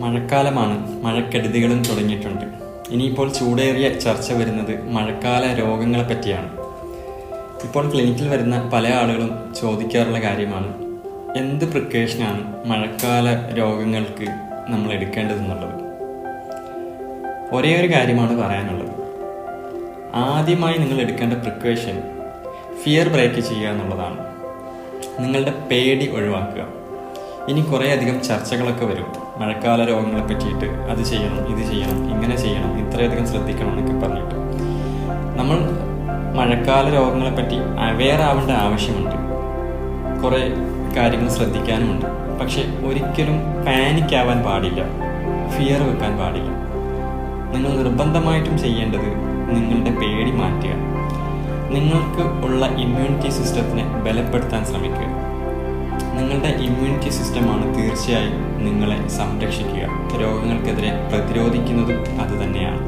മഴക്കാലമാണ്, മഴക്കെടുതികളും തുടങ്ങിയിട്ടുണ്ട്. ഇനിയിപ്പോൾ ചൂടേറിയ ചർച്ച വരുന്നത് മഴക്കാല രോഗങ്ങളെ പറ്റിയാണ്. ഇപ്പോൾ ക്ലിനിക്കിൽ വരുന്ന പല ആളുകളും ചോദിക്കാറുള്ള കാര്യമാണ്, എന്ത് പ്രിക്കോഷനാണ് മഴക്കാല രോഗങ്ങൾക്ക് നമ്മൾ എടുക്കേണ്ടതെന്നുള്ളത്. ഒരേ ഒരു കാര്യമാണ് പറയാനുള്ളത്. ആദ്യമായി നിങ്ങൾ എടുക്കേണ്ട പ്രിക്കോഷൻ ഫിയർ ബ്രേക്ക് ചെയ്യുക എന്നുള്ളതാണ്. നിങ്ങളുടെ പേടി ഒഴിവാക്കുക. ഇനി കുറേയധികം ചർച്ചകളൊക്കെ വരും മഴക്കാല രോഗങ്ങളെ പറ്റിയിട്ട്. അത് ചെയ്യണം, ഇത് ചെയ്യണം, ഇങ്ങനെ ചെയ്യണം, ഇത്രയധികം ശ്രദ്ധിക്കണം എന്നൊക്കെ പറഞ്ഞിട്ട്. നമ്മൾ മഴക്കാല രോഗങ്ങളെ പറ്റി അവെയർ ആവേണ്ട ആവശ്യമുണ്ട്. കുറേ കാര്യങ്ങൾ ശ്രദ്ധിക്കാനുമുണ്ട്. പക്ഷെ ഒരിക്കലും പാനിക് ആവാൻ പാടില്ല, ഫിയർ വെക്കാൻ പാടില്ല. നിങ്ങൾ നിർബന്ധമായിട്ടും ചെയ്യേണ്ടത് നിങ്ങളുടെ പേടി മാറ്റുക. നിങ്ങൾക്ക് ഉള്ള ഇമ്മ്യൂണിറ്റി സിസ്റ്റത്തിനെ ബലപ്പെടുത്താൻ ശ്രമിക്കുക. നിങ്ങളുടെ ഇമ്മ്യൂണിറ്റി സിസ്റ്റമാണ് തീർച്ചയായും നിങ്ങളെ സംരക്ഷിക്കുക. രോഗങ്ങൾക്കെതിരെ പ്രതിരോധിക്കുന്നതും അതുതന്നെയാണ്.